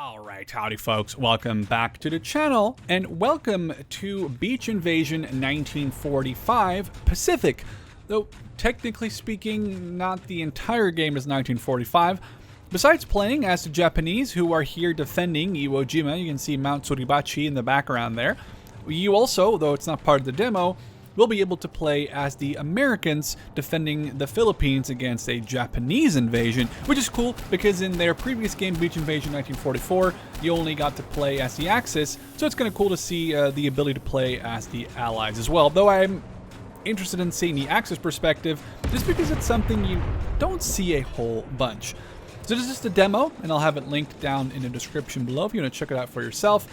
Alright, howdy folks, welcome back to the channel, and welcome to Beach Invasion 1945 Pacific. Though, technically speaking, not the entire game is 1945. Besides playing as the Japanese who are here defending Iwo Jima, you can see Mount Suribachi in the background there. You also, though it's not part of the demo, will be able to play as the Americans defending the Philippines against a Japanese invasion, which is cool because in their previous game, Beach Invasion 1944, you only got to play as the Axis, so it's kind of cool to see the ability to play as the Allies as well, though I'm interested in seeing the Axis perspective just because it's something you don't see a whole bunch. So this is just a demo, and I'll have it linked down in the description below if you want to check it out for yourself.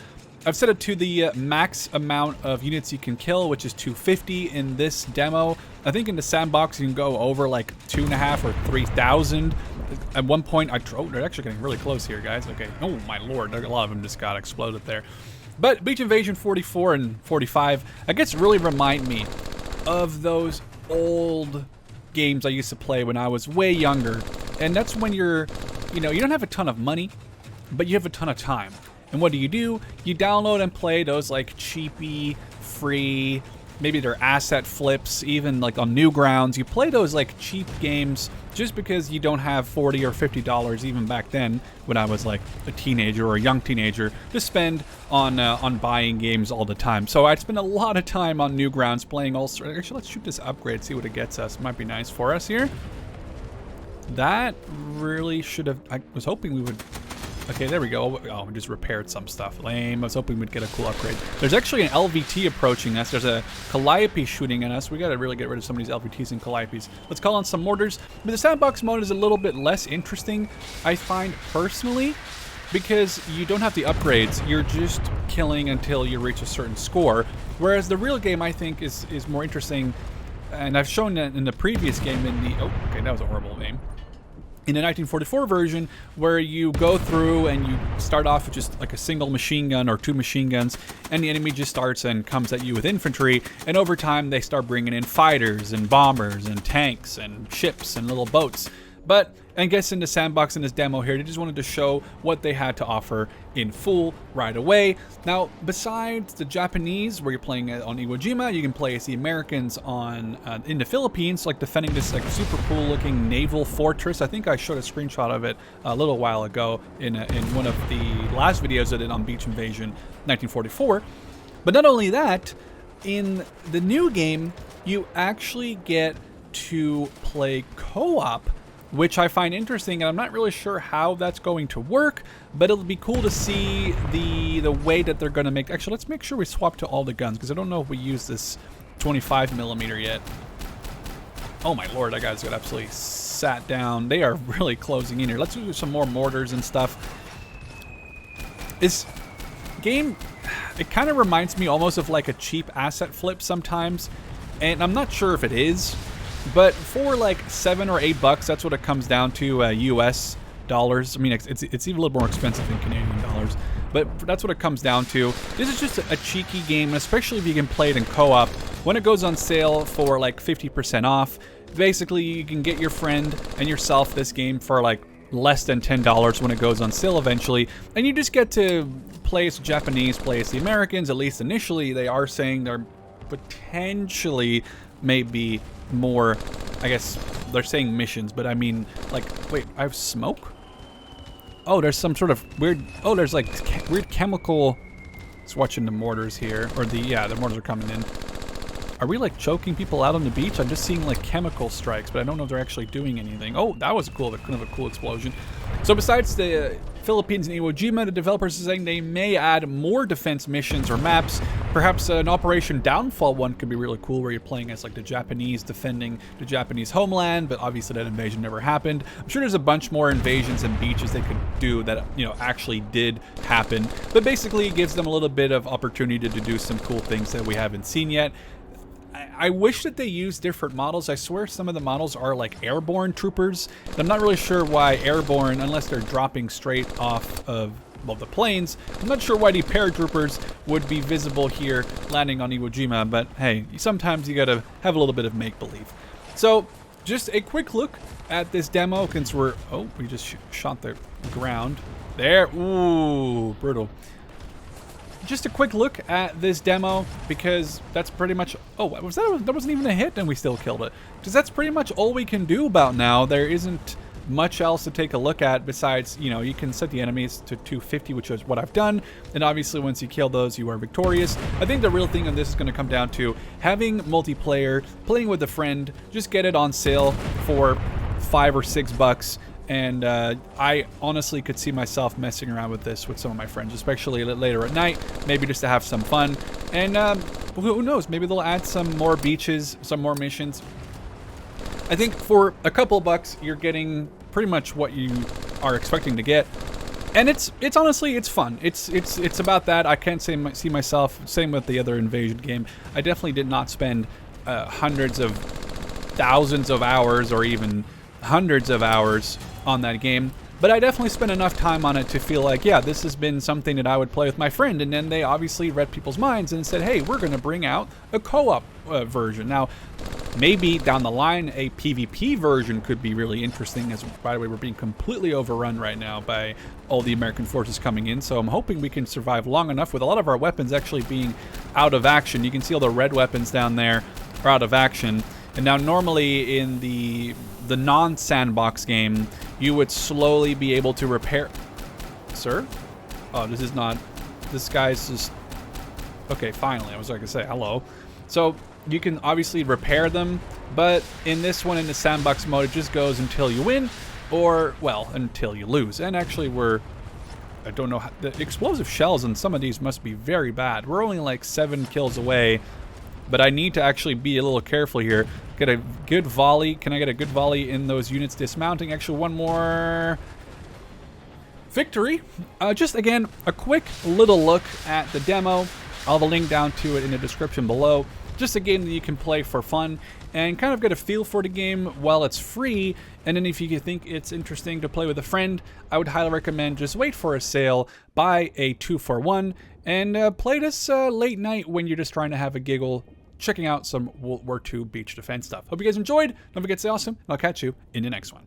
I've set it to the max amount of units you can kill, which is 250 in this demo. I think in the sandbox you can go over like 2,500 or 3,000. At one point, they're actually getting really close here, guys. Okay, oh my lord, a lot of them just got exploded there. But Beach Invasion 44 and 45, I guess really remind me of those old games I used to play when I was way younger. And that's when you don't have a ton of money, but you have a ton of time. And what do? You download and play those like cheapy, free, maybe they're asset flips, even like on Newgrounds. You play those like cheap games just because you don't have $40 or $50 even back then when I was like a teenager or a young teenager to spend on buying games all the time. So I'd spend a lot of time on Newgrounds playing all sorts. Actually, let's shoot this upgrade, see what it gets us. Might be nice for us here. That really should have, I was hoping we would. Okay, there we go. Oh, we just repaired some stuff. Lame. I was hoping we'd get a cool upgrade. There's actually an LVT approaching us. There's a Calliope shooting at us. We gotta really get rid of some of these LVTs and Calliopes. Let's call on some mortars. But the sandbox mode is a little bit less interesting, I find personally, because you don't have the upgrades. You're just killing until you reach a certain score. Whereas the real game, I think, is more interesting. And I've shown that in the previous game in the... Oh, okay, that was a horrible aim. In the 1944 version, where you go through and you start off with just like a single machine gun or two machine guns, and the enemy just starts and comes at you with infantry, and over time they start bringing in fighters and bombers and tanks and ships and little boats. But I guess in the sandbox in this demo here, they just wanted to show what they had to offer in full right away. Now, besides the Japanese, where you're playing on Iwo Jima, you can play as the Americans on in the Philippines, like defending this like super cool looking naval fortress. I think I showed a screenshot of it a little while ago in one of the last videos I did on Beach Invasion 1944. But not only that, in the new game, you actually get to play co-op, which I find interesting, and I'm not really sure how that's going to work, but it'll be cool to see the way that they're going to make... Actually, let's make sure we swap to all the guns, because I don't know if we use this 25mm yet. Oh my lord, that guy's got absolutely sat down. They are really closing in here. Let's do some more mortars and stuff. This game, it kind of reminds me almost of like a cheap asset flip sometimes, and I'm not sure if it is. But for like $7 or $8, that's what it comes down to, US dollars. I mean, it's even a little more expensive in Canadian dollars, but that's what it comes down to. This is just a cheeky game, especially if you can play it in co-op. When it goes on sale for like 50% off, basically you can get your friend and yourself this game for like less than $10 when it goes on sale eventually, and you just get to play as Japanese, play as the Americans. At least initially, they are saying they're potentially maybe more, I guess they're saying missions, but I mean, like, wait, I have smoke? Oh, there's some sort of weird, oh, there's like weird chemical. Just watching the mortars here, or the mortars are coming in. Are we like choking people out on the beach? I'm just seeing like chemical strikes, but I don't know if they're actually doing anything. Oh, that was cool, kind of a cool explosion. So besides the Philippines and Iwo Jima, the developers are saying they may add more defense missions or maps. Perhaps an Operation Downfall one could be really cool, where you're playing as like the Japanese defending the Japanese homeland, but obviously that invasion never happened. I'm sure there's a bunch more invasions and beaches they could do that, actually did happen. But basically it gives them a little bit of opportunity to do some cool things that we haven't seen yet. I wish that they used different models. I swear some of the models are like airborne troopers. I'm not really sure why airborne, unless they're dropping straight off of, well, the planes. I'm not sure why the paratroopers would be visible here landing on Iwo Jima, but hey, sometimes you gotta have a little bit of make-believe. So, just a quick look at this demo, since we just shot the ground. There. Ooh, brutal. Just a quick look at this demo, because that's pretty much... Oh, that wasn't even a hit, and we still killed it. Because that's pretty much all we can do about now. There isn't much else to take a look at besides, you know, you can set the enemies to 250, which is what I've done. And obviously, once you kill those, you are victorious. I think the real thing on this is going to come down to having multiplayer, playing with a friend, just get it on sale for $5 or $6. And I honestly could see myself messing around with this with some of my friends, especially later at night, maybe just to have some fun. And who knows, maybe they'll add some more beaches, some more missions. I think for a couple bucks, you're getting pretty much what you are expecting to get. And it's honestly, it's fun. It's about that. I can't see myself, same with the other Invasion game. I definitely did not spend hundreds of thousands of hours or even hundreds of hours on that game, but I definitely spent enough time on it to feel like, yeah, this has been something that I would play with my friend. And then they obviously read people's minds and said, hey, we're going to bring out a co-op version. Now, maybe down the line, a PvP version could be really interesting, as, by the way, we're being completely overrun right now by all the American forces coming in, so I'm hoping we can survive long enough with a lot of our weapons actually being out of action. You can see all the red weapons down there are out of action. And now normally in the non-sandbox game, you would slowly be able to repair... Sir? Oh, this is not... This guy's just... Okay, finally. I was going to say hello. So you can obviously repair them, but in this one, in the sandbox mode, it just goes until you win, or, well, until you lose. And actually I don't know how... The explosive shells on some of these must be very bad. We're only like 7 kills away, but I need to actually be a little careful here. Get a good volley. Can I get a good volley in those units dismounting? Actually, one more victory. Just, again, a quick little look at the demo. I'll have a link down to it in the description below. Just a game that you can play for fun and kind of get a feel for the game while it's free. And then if you think it's interesting to play with a friend, I would highly recommend just wait for a sale, buy a 2-for-1, and play this late night when you're just trying to have a giggle, checking out some World War II beach defense stuff. Hope you guys enjoyed. Don't forget to stay awesome, and I'll catch you in the next one.